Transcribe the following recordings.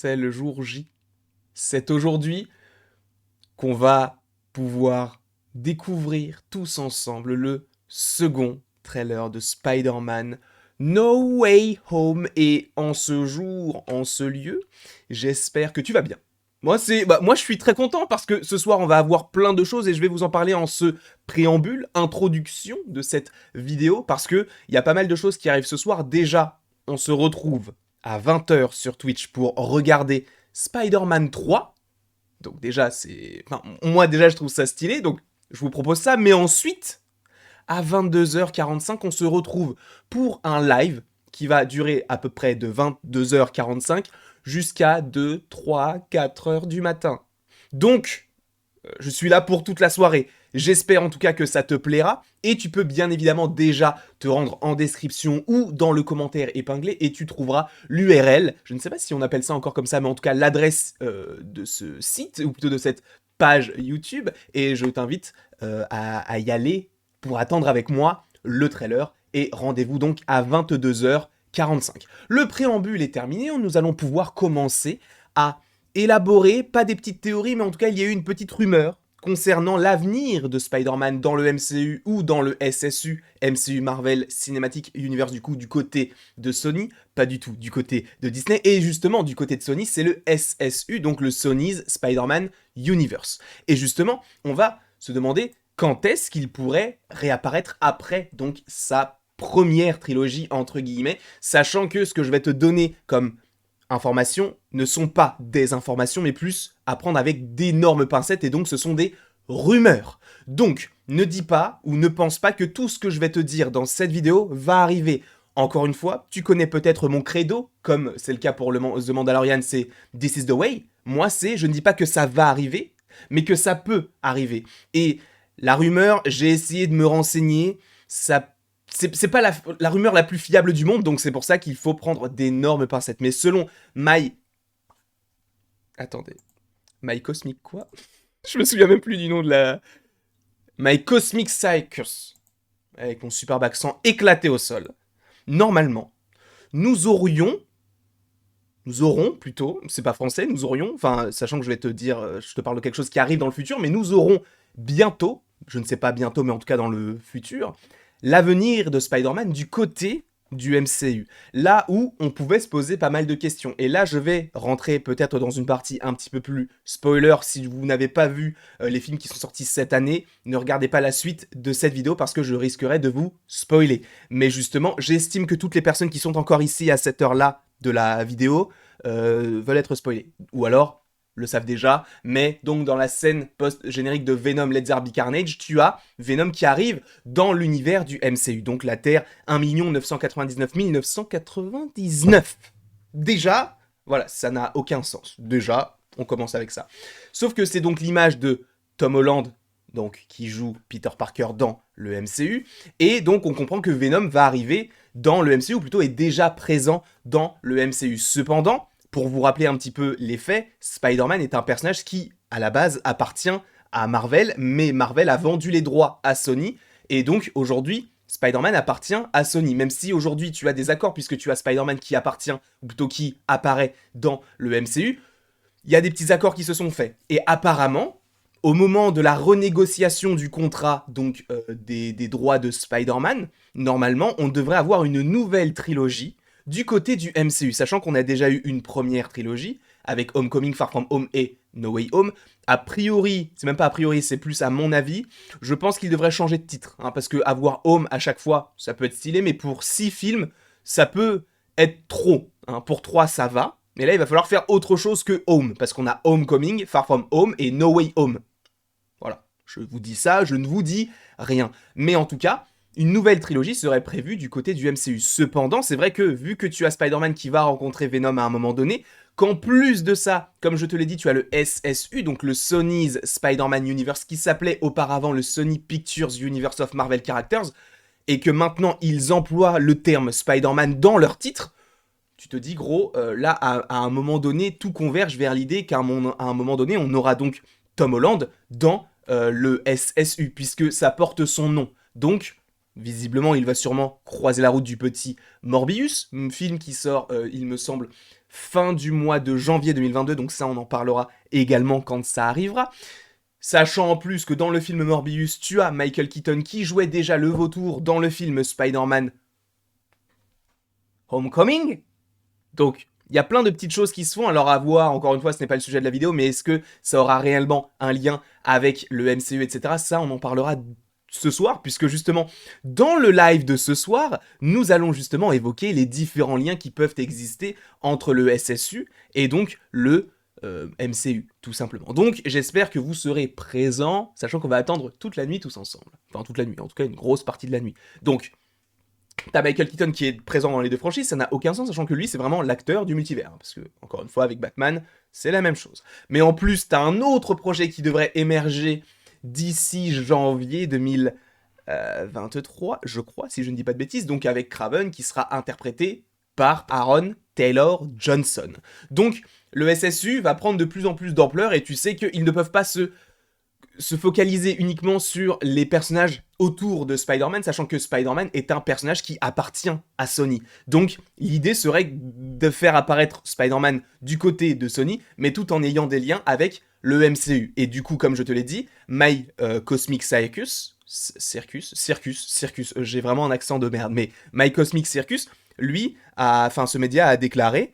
c'est le jour J. C'est aujourd'hui qu'on va pouvoir découvrir tous ensemble le second trailer de Spider-Man No Way Home. Et en ce jour, en ce lieu, j'espère que tu vas bien. Moi je suis très content parce que ce soir on va avoir plein de choses et je vais vous en parler en ce préambule, introduction de cette vidéo, parce que il y a pas mal de choses qui arrivent ce soir. Déjà, on se retrouve à 20h sur Twitch pour regarder Spider-Man 3. Donc déjà, moi déjà je trouve ça stylé, donc je vous propose ça. Mais ensuite, à 22h45, on se retrouve pour un live qui va durer à peu près de 22h45 jusqu'à 2, 3, 4 heures du matin. Donc, je suis là pour toute la soirée. J'espère en tout cas que ça te plaira. Et tu peux bien évidemment déjà te rendre en description ou dans le commentaire épinglé et tu trouveras l'URL. Je ne sais pas si on appelle ça encore comme ça, mais en tout cas l'adresse de ce site, ou plutôt de cette page YouTube. Et je t'invite à y aller pour attendre avec moi le trailer. Et rendez-vous donc à 22h45. Le préambule est terminé, nous allons pouvoir commencer à élaborer, pas des petites théories, mais en tout cas il y a eu une petite rumeur concernant l'avenir de Spider-Man dans le MCU ou dans le SSU, MCU Marvel Cinematic Universe, du coup du côté de Sony, pas du tout du côté de Disney, et justement du côté de Sony c'est le SSU, donc le Sony's Spider-Man Universe. Et justement, on va se demander quand est-ce qu'il pourrait réapparaître après donc sa première trilogie entre guillemets, sachant que ce que je vais te donner comme informations ne sont pas des informations, mais plus à prendre avec d'énormes pincettes, et donc ce sont des rumeurs. Donc, ne dis pas ou ne pense pas que tout ce que je vais te dire dans cette vidéo va arriver. Encore une fois, tu connais peut-être mon credo, comme c'est le cas pour The Mandalorian, c'est « This is the way ». Moi, c'est « je ne dis pas que ça va arriver, mais que ça peut arriver ». Et la rumeur, j'ai essayé de me renseigner, c'est pas la rumeur la plus fiable du monde, donc c'est pour ça qu'il faut prendre d'énormes pincettes. Mais selon Attendez. My Cosmic quoi? Je me souviens même plus du nom de la... My Cosmic Circus. Avec mon superbe accent éclaté au sol. Normalement, nous aurons plutôt, c'est pas français, nous aurions, enfin, sachant que je vais te dire, je te parle de quelque chose qui arrive dans le futur, mais nous aurons bientôt, je ne sais pas bientôt, mais en tout cas dans le futur, l'avenir de Spider-Man du côté du MCU. Là où on pouvait se poser pas mal de questions. Et là, je vais rentrer peut-être dans une partie un petit peu plus spoiler. Si vous n'avez pas vu les films qui sont sortis cette année, ne regardez pas la suite de cette vidéo parce que je risquerais de vous spoiler. Mais justement, j'estime que toutes les personnes qui sont encore ici à cette heure-là de la vidéo veulent être spoilées. Ou alors le savent déjà, mais donc dans la scène post-générique de Venom Let There Be Carnage, tu as Venom qui arrive dans l'univers du MCU, donc la Terre 1 999 999. Déjà, voilà, ça n'a aucun sens. Déjà, on commence avec ça. Sauf que c'est donc l'image de Tom Holland, donc qui joue Peter Parker dans le MCU, et donc on comprend que Venom va arriver dans le MCU, ou plutôt est déjà présent dans le MCU. Cependant, pour vous rappeler un petit peu les faits, Spider-Man est un personnage qui, à la base, appartient à Marvel, mais Marvel a vendu les droits à Sony, et donc aujourd'hui, Spider-Man appartient à Sony. Même si aujourd'hui tu as des accords, puisque tu as Spider-Man qui appartient, ou plutôt qui apparaît dans le MCU, il y a des petits accords qui se sont faits. Et apparemment, au moment de la renégociation du contrat, donc des droits de Spider-Man, normalement, on devrait avoir une nouvelle trilogie du côté du MCU, sachant qu'on a déjà eu une première trilogie, avec Homecoming, Far From Home et No Way Home. A priori, c'est même pas a priori, c'est plus à mon avis, je pense qu'il devrait changer de titre, hein, parce que avoir Home à chaque fois, ça peut être stylé, mais pour 6 films, ça peut être trop. Hein. Pour 3, ça va, mais là, il va falloir faire autre chose que Home, parce qu'on a Homecoming, Far From Home et No Way Home. Voilà, je vous dis ça, je ne vous dis rien. Mais en tout cas, une nouvelle trilogie serait prévue du côté du MCU. Cependant, c'est vrai que, vu que tu as Spider-Man qui va rencontrer Venom à un moment donné, qu'en plus de ça, comme je te l'ai dit, tu as le SSU, donc le Sony's Spider-Man Universe, qui s'appelait auparavant le Sony Pictures Universe of Marvel Characters, et que maintenant ils emploient le terme Spider-Man dans leur titre, tu te dis, gros, là, à un moment donné, tout converge vers l'idée qu'à un moment donné, on aura donc Tom Holland dans le SSU, puisque ça porte son nom. Donc, visiblement, il va sûrement croiser la route du petit Morbius, un film qui sort, il me semble, fin du mois de janvier 2022, donc ça, on en parlera également quand ça arrivera. Sachant en plus que dans le film Morbius, tu as Michael Keaton qui jouait déjà le vautour dans le film Spider-Man Homecoming. Donc, il y a plein de petites choses qui se font, alors à voir, encore une fois, ce n'est pas le sujet de la vidéo, mais est-ce que ça aura réellement un lien avec le MCU, etc. Ça, on en parlera ce soir, puisque justement, dans le live de ce soir, nous allons justement évoquer les différents liens qui peuvent exister entre le SSU et donc le MCU, tout simplement. Donc, j'espère que vous serez présents, sachant qu'on va attendre toute la nuit tous ensemble. Enfin, toute la nuit, en tout cas une grosse partie de la nuit. Donc, t'as Michael Keaton qui est présent dans les deux franchises, ça n'a aucun sens, sachant que lui, c'est vraiment l'acteur du multivers. Parce que, encore une fois, avec Batman, c'est la même chose. Mais en plus, t'as un autre projet qui devrait émerger d'ici janvier 2023, je crois, si je ne dis pas de bêtises, donc avec Kraven, qui sera interprété par Aaron Taylor Johnson. Donc, le SSU va prendre de plus en plus d'ampleur, et tu sais qu'ils ne peuvent pas se focaliser uniquement sur les personnages autour de Spider-Man, sachant que Spider-Man est un personnage qui appartient à Sony. Donc, l'idée serait de faire apparaître Spider-Man du côté de Sony, mais tout en ayant des liens avec le MCU. Et du coup, comme je te l'ai dit, My Cosmic Circus, j'ai vraiment un accent de merde, mais My Cosmic Circus, lui, ce média a déclaré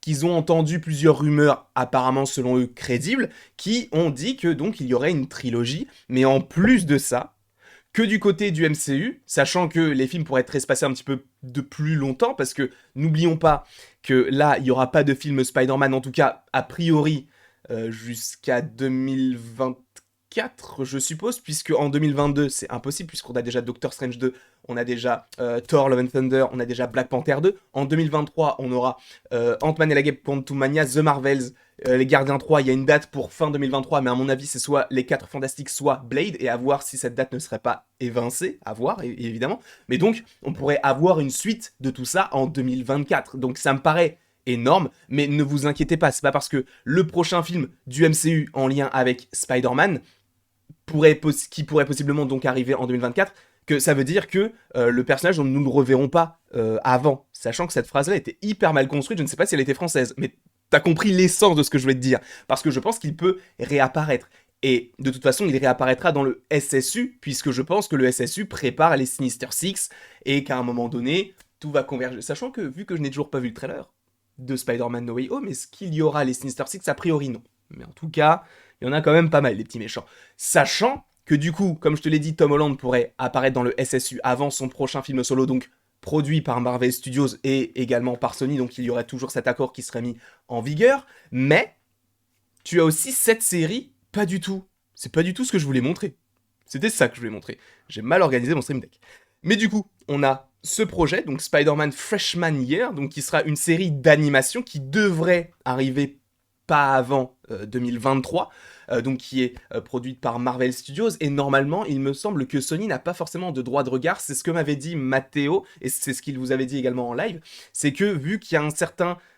qu'ils ont entendu plusieurs rumeurs, apparemment selon eux crédibles, qui ont dit que donc il y aurait une trilogie, mais en plus de ça, que du côté du MCU, sachant que les films pourraient être espacés un petit peu de plus longtemps, parce que n'oublions pas que là, il n'y aura pas de film Spider-Man, en tout cas, a priori, jusqu'à 2024, je suppose, puisque en 2022, c'est impossible, puisqu'on a déjà Doctor Strange 2, on a déjà Thor Love and Thunder, on a déjà Black Panther 2. En 2023, on aura Ant-Man et la Guêpe Quantumania, The Marvels, Les Gardiens 3. Il y a une date pour fin 2023, mais à mon avis, c'est soit Les 4 Fantastiques, soit Blade, et à voir si cette date ne serait pas évincée, à voir, évidemment. Mais donc, on pourrait avoir une suite de tout ça en 2024. Donc ça me paraît énorme, mais ne vous inquiétez pas, c'est pas parce que le prochain film du MCU en lien avec Spider-Man qui pourrait possiblement donc arriver en 2024, que ça veut dire que le personnage, nous ne le reverrons pas avant. Sachant que cette phrase-là était hyper mal construite, je ne sais pas si elle était française, mais t'as compris l'essence de ce que je voulais te dire. Parce que je pense qu'il peut réapparaître. Et de toute façon, il réapparaîtra dans le SSU, puisque je pense que le SSU prépare les Sinister Six, et qu'à un moment donné, tout va converger. Sachant que, vu que je n'ai toujours pas vu le trailer de Spider-Man No Way Home, est-ce qu'il y aura les Sinister Six? A priori, non. Mais en tout cas, il y en a quand même pas mal, les petits méchants. Sachant que du coup, comme je te l'ai dit, Tom Holland pourrait apparaître dans le SSU avant son prochain film solo, donc produit par Marvel Studios et également par Sony, donc il y aurait toujours cet accord qui serait mis en vigueur. Mais tu as aussi cette série, pas du tout. C'est pas du tout ce que je voulais montrer. C'était ça que je voulais montrer. J'ai mal organisé mon stream deck. Mais du coup, on a ce projet, donc Spider-Man Freshman Year, donc qui sera une série d'animation qui devrait arriver pas avant 2023, donc qui est produite par Marvel Studios, et normalement, il me semble que Sony n'a pas forcément de droit de regard, c'est ce que m'avait dit Matteo, et c'est ce qu'il vous avait dit également en live, c'est que vu qu'il y a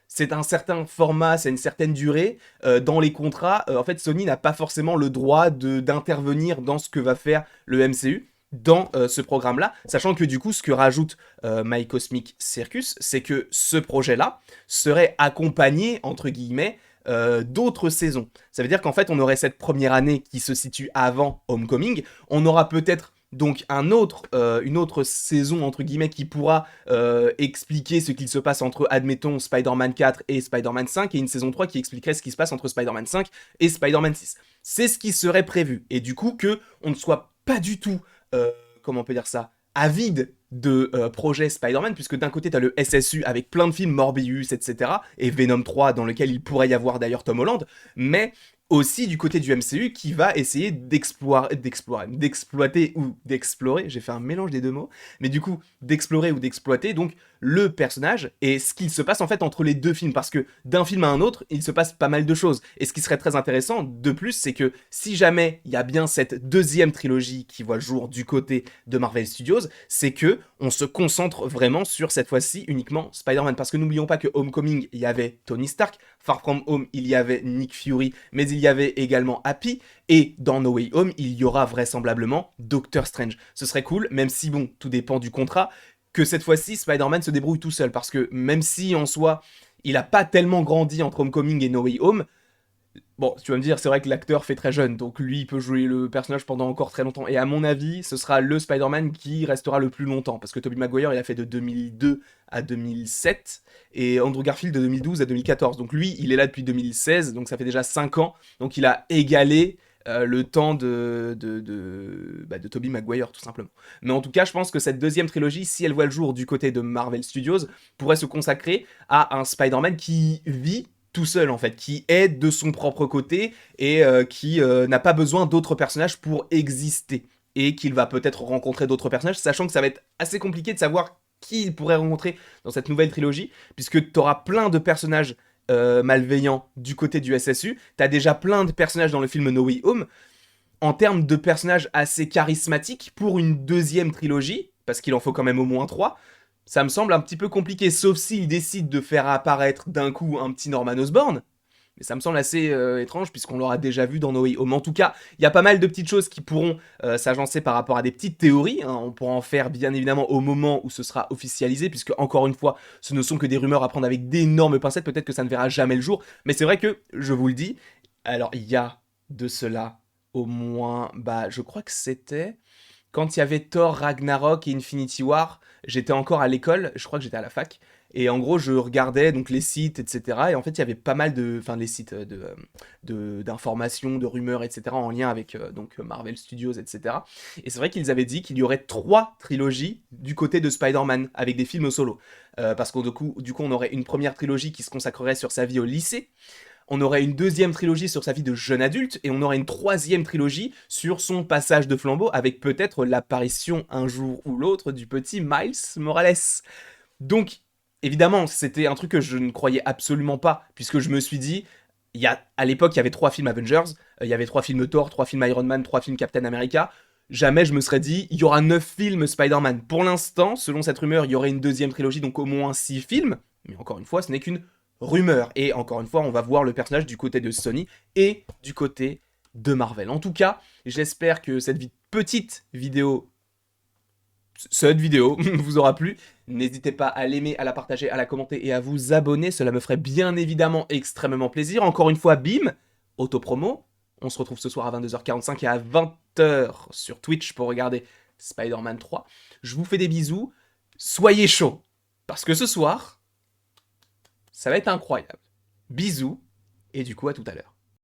c'est un certain format, c'est une certaine durée, dans les contrats, en fait, Sony n'a pas forcément le droit d'intervenir dans ce que va faire le MCU, dans ce programme-là, sachant que du coup, ce que rajoute My Cosmic Circus, c'est que ce projet-là serait accompagné, entre guillemets, d'autres saisons. Ça veut dire qu'en fait, on aurait cette première année qui se situe avant Homecoming, on aura peut-être donc une autre saison, entre guillemets, qui pourra expliquer ce qu'il se passe entre, admettons, Spider-Man 4 et Spider-Man 5, et une saison 3 qui expliquerait ce qui se passe entre Spider-Man 5 et Spider-Man 6. C'est ce qui serait prévu, et du coup, que on ne soit pas du tout, comment on peut dire ça, avide de projets Spider-Man, puisque d'un côté, t'as le SSU avec plein de films, Morbius, etc., et Venom 3, dans lequel il pourrait y avoir d'ailleurs Tom Holland, mais aussi du côté du MCU qui va essayer d'exploiter ou d'explorer, j'ai fait un mélange des deux mots, mais du coup, d'explorer ou d'exploiter, donc, le personnage et ce qu'il se passe en fait entre les deux films, parce que d'un film à un autre, il se passe pas mal de choses. Et ce qui serait très intéressant, de plus, c'est que si jamais il y a bien cette deuxième trilogie qui voit le jour du côté de Marvel Studios, c'est que on se concentre vraiment sur cette fois-ci uniquement Spider-Man, parce que n'oublions pas que Homecoming, il y avait Tony Stark, Far From Home, il y avait Nick Fury, mais il y avait également Happy, et dans No Way Home, il y aura vraisemblablement Doctor Strange. Ce serait cool, même si bon, tout dépend du contrat, que cette fois-ci, Spider-Man se débrouille tout seul, parce que même si en soi, il a pas tellement grandi entre Homecoming et No Way Home, bon, tu vas me dire, c'est vrai que l'acteur fait très jeune, donc lui, il peut jouer le personnage pendant encore très longtemps. Et à mon avis, ce sera le Spider-Man qui restera le plus longtemps, parce que Tobey Maguire, il a fait de 2002 à 2007, et Andrew Garfield de 2012 à 2014. Donc lui, il est là depuis 2016, donc ça fait déjà 5 ans, donc il a égalé le temps de Tobey Maguire, tout simplement. Mais en tout cas, je pense que cette deuxième trilogie, si elle voit le jour du côté de Marvel Studios, pourrait se consacrer à un Spider-Man qui vit tout seul en fait, qui est de son propre côté et qui n'a pas besoin d'autres personnages pour exister. Et qu'il va peut-être rencontrer d'autres personnages, sachant que ça va être assez compliqué de savoir qui il pourrait rencontrer dans cette nouvelle trilogie, puisque tu auras plein de personnages malveillants du côté du SSU, t'as déjà plein de personnages dans le film No Way Home. En termes de personnages assez charismatiques, pour une deuxième trilogie, parce qu'il en faut quand même au moins 3, ça me semble un petit peu compliqué, sauf s'il décide de faire apparaître d'un coup un petit Norman Osborn. Mais ça me semble assez étrange puisqu'on l'aura déjà vu dans No Way Home. En tout cas, il y a pas mal de petites choses qui pourront s'agencer par rapport à des petites théories. Hein. On pourra en faire bien évidemment au moment où ce sera officialisé, puisque encore une fois, ce ne sont que des rumeurs à prendre avec d'énormes pincettes. Peut-être que ça ne verra jamais le jour. Mais c'est vrai que, je vous le dis, alors il y a de cela au moins, bah je crois que c'était quand il y avait Thor, Ragnarok et Infinity War, j'étais encore à l'école, je crois que j'étais à la fac, et en gros je regardais donc les sites, etc. Et en fait il y avait pas mal de, enfin les sites d'informations, de rumeurs, etc. en lien avec donc Marvel Studios, etc. Et c'est vrai qu'ils avaient dit qu'il y aurait 3 trilogies du côté de Spider-Man avec des films solo, parce que du coup on aurait une première trilogie qui se consacrerait sur sa vie au lycée. On aurait une deuxième trilogie sur sa vie de jeune adulte, et on aurait une troisième trilogie sur son passage de flambeau, avec peut-être l'apparition un jour ou l'autre du petit Miles Morales. Donc, évidemment, c'était un truc que je ne croyais absolument pas, puisque je me suis dit, à l'époque, il y avait 3 films Avengers, il y avait 3 films Thor, 3 films Iron Man, 3 films Captain America. Jamais je me serais dit, il y aura 9 films Spider-Man. Pour l'instant, selon cette rumeur, il y aurait une deuxième trilogie, donc au moins 6 films. Mais encore une fois, ce n'est qu'une rumeur. Et encore une fois, on va voir le personnage du côté de Sony et du côté de Marvel. En tout cas, j'espère que cette petite vidéo, cette vidéo vous aura plu. N'hésitez pas à l'aimer, à la partager, à la commenter et à vous abonner. Cela me ferait bien évidemment extrêmement plaisir. Encore une fois, bim, autopromo. On se retrouve ce soir à 22h45 et à 20h sur Twitch pour regarder Spider-Man 3. Je vous fais des bisous. Soyez chauds. Parce que ce soir, ça va être incroyable. Bisous, et du coup à tout à l'heure.